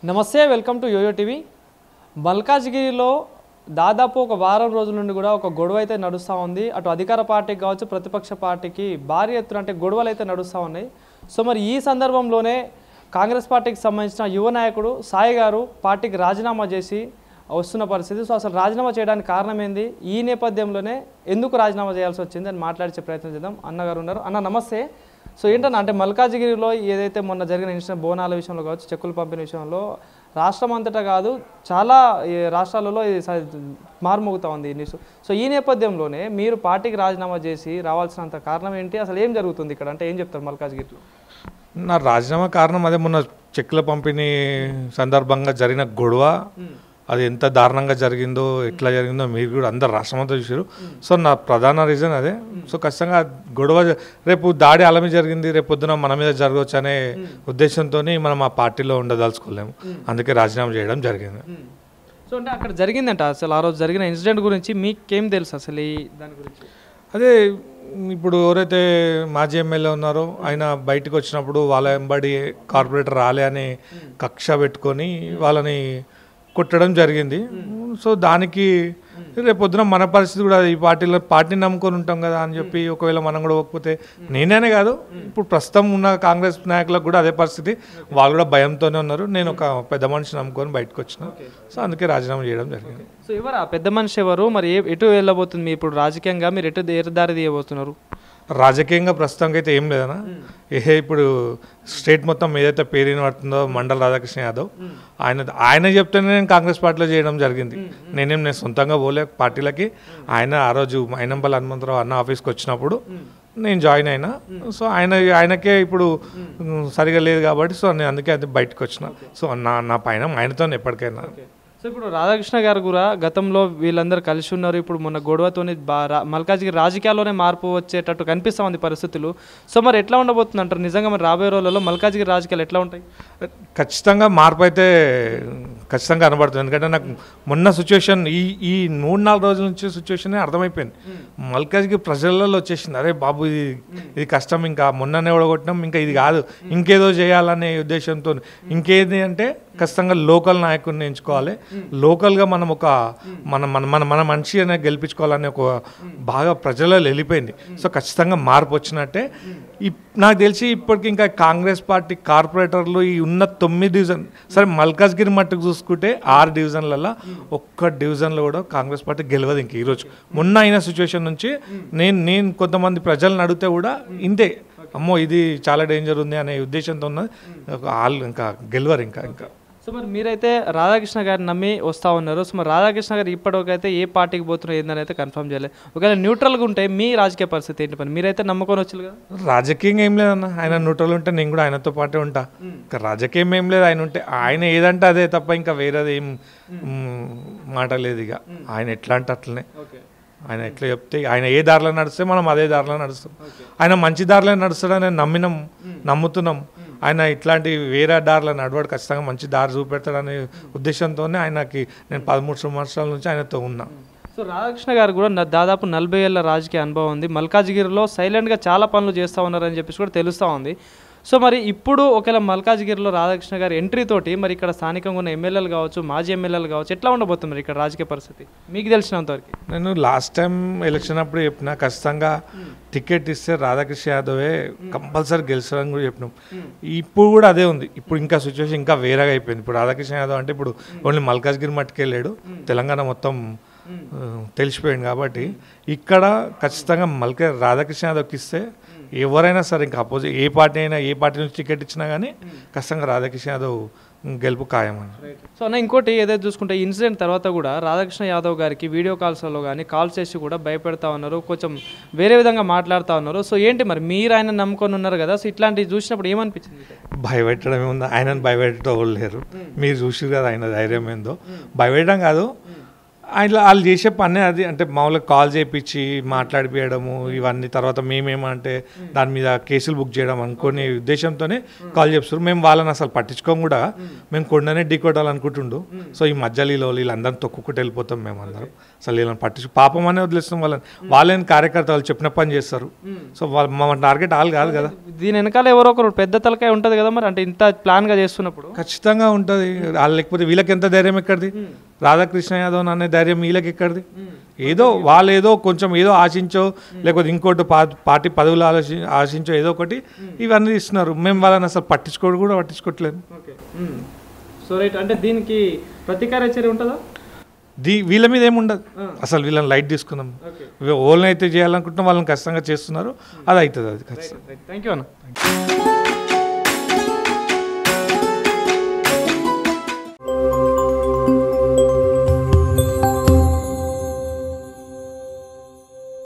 నమస్తే welcome to yo-yo TV. మల్కాజ్గిరిలో దాదాపు ఒక వారం రోజుల నుండి కూడా ఒక గొడవ అయితే నడుస్తూ ఉంది. అటు అధికార పార్టీకి కావచ్చు ప్రతిపక్ష పార్టీకి భారీ ఎత్తున అంటే గొడవలు అయితే నడుస్తూ ఉన్నాయి. సో మరి ఈ సందర్భంలోనే కాంగ్రెస్ పార్టీకి సంబంధించిన యువ నాయకుడు సాయి గారు పార్టీకి రాజీనామా చేసి వస్తున్న పరిస్థితి. సో అసలు రాజీనామా చేయడానికి కారణం ఏంది, ఈ నేపథ్యంలోనే ఎందుకు రాజీనామా చేయాల్సి వచ్చింది అని మాట్లాడించే ప్రయత్నం చేద్దాం. అన్నగారు ఉన్నారు. అన్న నమస్తే. సో ఏంటన్నా అంటే మల్కాజ్గిరిలో ఏదైతే మొన్న జరిగిన ఇన్సిడెంట్ బోనాల విషయంలో కావచ్చు, చెక్కులు పంపిణీ విషయంలో రాష్ట్రం అంతటా కాదు చాలా రాష్ట్రాలలో మారుమోగుతూ ఉంది ఈ న్యూస్. సో ఈ నేపథ్యంలోనే మీరు పార్టీకి రాజీనామా చేసి రావాల్సినంత కారణం ఏంటి, అసలు ఏం జరుగుతుంది ఇక్కడ అంటే ఏం చెప్తారు మల్కాజ్గిరిలో? నా రాజీనామా కారణం అదే మొన్న చెక్కుల పంపిణీ సందర్భంగా జరిగిన గొడవ. అది ఎంత దారుణంగా జరిగిందో ఎట్లా జరిగిందో మీరు కూడా అందరు రాష్ట్రమంతా చూసారు. సో నా ప్రధాన రీజన్ అదే. సో ఖచ్చితంగా గొడవ రేపు దాడి అలమి జరిగింది, రేపు పొద్దున మన మీద జరగవచ్చు అనే ఉద్దేశంతో మనం ఆ పార్టీలో ఉండదలుచుకోలేము. అందుకే రాజీనామా చేయడం జరిగింది. సో అంటే అక్కడ జరిగిందంట, అసలు ఆ రోజు జరిగిన ఇన్సిడెంట్ గురించి మీకేం తెలుసు అసలు దాని గురించి? అదే ఇప్పుడు ఎవరైతే మాజీ ఎమ్మెల్యే ఉన్నారో ఆయన బయటకు వచ్చినప్పుడు వాళ్ళ వెంబడి కార్పొరేటర్ రాలే అని కక్ష పెట్టుకొని వాళ్ళని కొట్టడం జరిగింది. సో దానికి రేపొద్దున మన పరిస్థితి కూడా ఈ పార్టీని నమ్ముకొని ఉంటాం కదా అని చెప్పి ఒకవేళ మనం కూడా పోకపోతే నేనే కాదు ఇప్పుడు ప్రస్తుతం ఉన్న కాంగ్రెస్ నాయకులకు కూడా అదే పరిస్థితి. వాళ్ళు కూడా భయంతోనే ఉన్నారు. నేను ఒక పెద్ద మనిషి నమ్ముకొని బయటకు వచ్చిన. సో అందుకే రాజీనామా చేయడం జరిగింది. సో ఎవరు ఆ పెద్ద మనిషి ఎవరు, మరి ఎటు వెళ్ళబోతుంది ఇప్పుడు రాజకీయంగా, మీరు ఎటు దారి తీయబోతున్నారు? రాజకీయంగా ప్రస్తుతానికి అయితే ఏం లేదన్నా. ఇప్పుడు స్టేట్ మొత్తం ఏదైతే పేరు పడుతుందో మండల రాధాకృష్ణ యాదవ్ ఆయన చెప్తేనే నేను కాంగ్రెస్ పార్టీలో చేయడం జరిగింది. నేను సొంతంగా పోలే పార్టీలకి. ఆయన ఆ రోజు మైనంపల్లి హనుమంతరావు అన్న ఆఫీస్కి వచ్చినప్పుడు నేను జాయిన్ అయినా. సో ఆయనకే ఇప్పుడు సరిగా లేదు కాబట్టి సో నేను అందుకే అది బయటకు వచ్చిన. సో నా పైన ఆయనతో ఎప్పటికైనా. సో ఇప్పుడు రాధాకృష్ణ గారు కూడా గతంలో వీళ్ళందరూ కలిసి ఉన్నారు. ఇప్పుడు మొన్న గొడవతోని మల్కాజ్గిరి రాజకీయాల్లోనే మార్పు వచ్చేటట్టు కనిపిస్తూ ఉంది పరిస్థితులు. సో మరి ఎట్లా ఉండబోతుంది అంటారు నిజంగా? మరి రాబోయే రోజులలో మల్కాజ్గిరి రాజకీయాలు ఎట్లా ఉంటాయి? ఖచ్చితంగా మార్పు అయితే ఖచ్చితంగా కనబడుతుంది. ఎందుకంటే నాకు మొన్న సిచ్యువేషన్ ఈ 3-4 రోజుల నుంచి సిచ్యువేషన్ అర్థమైపోయింది. మల్కాజ్గిరి ప్రజలలో వచ్చేసింది, అరే బాబు ఇది కష్టం, ఇంకా మొన్ననే ఓడగొట్టినాం, ఇంకా ఇది కాదు ఇంకేదో చేయాలనే ఉద్దేశంతో. ఇంకేది అంటే ఖచ్చితంగా లోకల్ నాయకుడిని ఎంచుకోవాలి. లోకల్గా మనం ఒక మన మనిషి అనేది గెలిపించుకోవాలని ఒక బాగా ప్రజలలో వెళ్ళిపోయింది. సో ఖచ్చితంగా మార్పు వచ్చినట్టే. నాకు తెలిసి ఇప్పటికి ఇంకా కాంగ్రెస్ పార్టీ కార్పొరేటర్లు ఈ ఉన్న 9 డివిజన్, సరే మల్కాజ్గిరి మట్టుకు చూసుకుంటే 6 డివిజన్లలో ఒక్క డివిజన్లో కూడా కాంగ్రెస్ పార్టీ గెలవదు. ఇంక ఈరోజు మొన్న అయిన సిచ్యువేషన్ నుంచి నేను కొంతమంది ప్రజలను అడిగితే కూడా ఇంతే, అమ్మో ఇది చాలా డేంజర్ ఉంది అనే ఉద్దేశంతో ఉన్నది. వాళ్ళు ఇంకా గెలవరు ఇంకా. సో మరి మీరైతే రాధాకృష్ణ గారిని నమ్మి వస్తూ ఉన్నారు. సో మరి రాధాకృష్ణ గారు ఇప్పటికైతే ఏ పార్టీకి పోతున్నారు ఏందని అయితే కన్ఫర్మ్ చేయలేదు. ఒకవేళ న్యూట్రల్గా ఉంటే మీ రాజకీయ పరిస్థితి ఏంటి? పని మీరైతే నమ్ముకొని వచ్చారు కదా. రాజకీయంగా ఏం లేదన్న, ఆయన న్యూట్రల్ ఉంటే నేను కూడా ఆయనతో పాటే ఉంటా. ఇంకా రాజకీయం ఏం లేదు, ఆయన ఉంటే ఆయన ఏదంటే అదే తప్ప ఇంకా వేరేది ఏం మాట లేదు. ఇక ఆయన ఎట్లా అంటే అట్లనే, ఆయన ఎట్లా చెప్తే ఆయన ఏ దారిలో నడిస్తే మనం అదే దారిలో నడుస్తాం. ఆయన మంచి దారిలో నడుస్తాడని నమ్ముతున్నాం. ఆయన ఇట్లాంటి వేరే దారిలో నడవడు, ఖచ్చితంగా మంచి దారి చూపెడతాడనే ఉద్దేశంతోనే ఆయనకి నేను 13 సంవత్సరాల నుంచి ఆయనతో ఉన్నా. సో రాధాకృష్ణ గారు కూడా దాదాపు 40 ఏళ్ళ రాజకీయ అనుభవం ఉంది. మల్కాజ్గిరిలో సైలెంట్గా చాలా పనులు చేస్తూ ఉన్నారని చెప్పేసి కూడా తెలుస్తూ ఉంది. సో మరి ఇప్పుడు ఒకవేళ మల్కాజ్గిరిలో రాధాకృష్ణ గారి ఎంట్రీ తోటి మరి ఇక్కడ స్థానికంగా ఉన్న ఎమ్మెల్యేలు కావచ్చు, మాజీ ఎమ్మెల్యేలు కావచ్చు, ఎట్లా ఉండబోతున్నారు ఇక్కడ రాజకీయ పరిస్థితి మీకు తెలిసినంతవరకు? నేను లాస్ట్ టైం ఎలక్షన్ అప్పుడు చెప్పిన ఖచ్చితంగా టికెట్ ఇస్తే రాధాకృష్ణ యాదవే కంపల్సరీ గెలిచారని కూడా చెప్పినాం. ఇప్పుడు కూడా అదే ఉంది. ఇప్పుడు ఇంకా సిచ్యువేషన్ ఇంకా వేరేగా అయిపోయింది. ఇప్పుడు రాధాకృష్ణ యాదవ్ అంటే ఇప్పుడు ఓన్లీ మల్కాజ్గిరి మట్టుకు వెళ్ళాడు, తెలంగాణ మొత్తం తెలిసిపోయింది. కాబట్టి ఇక్కడ ఖచ్చితంగా రాధాకృష్ణ యాదవ్కి ఇస్తే ఎవరైనా సరే ఇంకా అపోజిట్ ఏ పార్టీ నుంచి టికెట్ ఇచ్చినా కానీ ఖచ్చితంగా రాధాకృష్ణ యాదవ్ గెలుపు ఖాయమని. సో అన్న ఇంకోటి ఏదైతే చూసుకుంటే ఇన్సిడెంట్ తర్వాత కూడా రాధాకృష్ణ యాదవ్ గారికి వీడియో కాల్స్లో కానీ కాల్ చేసి కూడా భయపెడతా ఉన్నారు, కొంచెం వేరే విధంగా మాట్లాడుతూ ఉన్నారు. సో ఏంటి మరి మీరు ఆయన నమ్ముకొని ఉన్నారు కదా, సో ఇట్లాంటివి చూసినప్పుడు ఏమనిపించింది? భయపెట్టడం ఏముంది, ఆయనను భయపెట్టడం లేరు. మీరు చూసి కదా ఆయన ధైర్యం ఏందో. భయపెట్టడం కాదు, ఇట్లా వాళ్ళు చేసే పనే అది. అంటే మామూలుగా కాల్ చేయించి మాట్లాడిపోయడము ఇవన్నీ, తర్వాత మేమేమంటే దాని మీద కేసులు బుక్ చేయడం అనుకునే ఉద్దేశంతోనే కాల్ చేస్తారు. మేము వాళ్ళని అసలు పట్టించుకోం కూడా, మేము కొండనే ఢీకొట్టాలనుకుంటుండు. సో ఈ మధ్యలో వీళ్ళందరం తొక్కుకుంటూ వెళ్ళిపోతాం మేము అందరం. అసలు వీళ్ళని పాపం అనే వదిలేస్తాం వాళ్ళని కార్యకర్తలు చెప్పిన పని చేస్తారు. సో మా టార్గెట్ వాళ్ళు కాదు కదా. దీని వెనకాల ఎవరో ఒకరు పెద్ద తలకాయ ఉంటుంది కదా మరి, అంటే ఇంత ప్లాన్గా చేస్తున్నప్పుడు ఖచ్చితంగా ఉంటుంది. వాళ్ళు లేకపోతే వీళ్ళకి ఎంత ధైర్యం ఎక్కడిది? రాధాకృష్ణ యాదవ్ అనే ధైర్యం వీళ్ళకి ఎక్కడిది? ఏదో వాళ్ళు ఏదో కొంచెం ఏదో ఆశించో, లేకపోతే ఇంకోటి పార్టీ పదవులు ఆశించో ఏదో ఒకటి ఇవన్నీ ఇస్తున్నారు. మేము వాళ్ళని అసలు పట్టించుకోవట్లేదు. సో రైట్, అంటే దీనికి ప్రతీకార చర్య ఉంటుందా? వీళ్ళ మీద ఏముండదు అసలు. వీళ్ళని లైట్ తీసుకుందాం. ఓన్లీ అయితే చేయాలనుకుంటున్నాం, వాళ్ళని ఖచ్చితంగా చేస్తున్నారు. అది అవుతుంది. అది ఖచ్చితంగా. థ్యాంక్ యూ అన్న.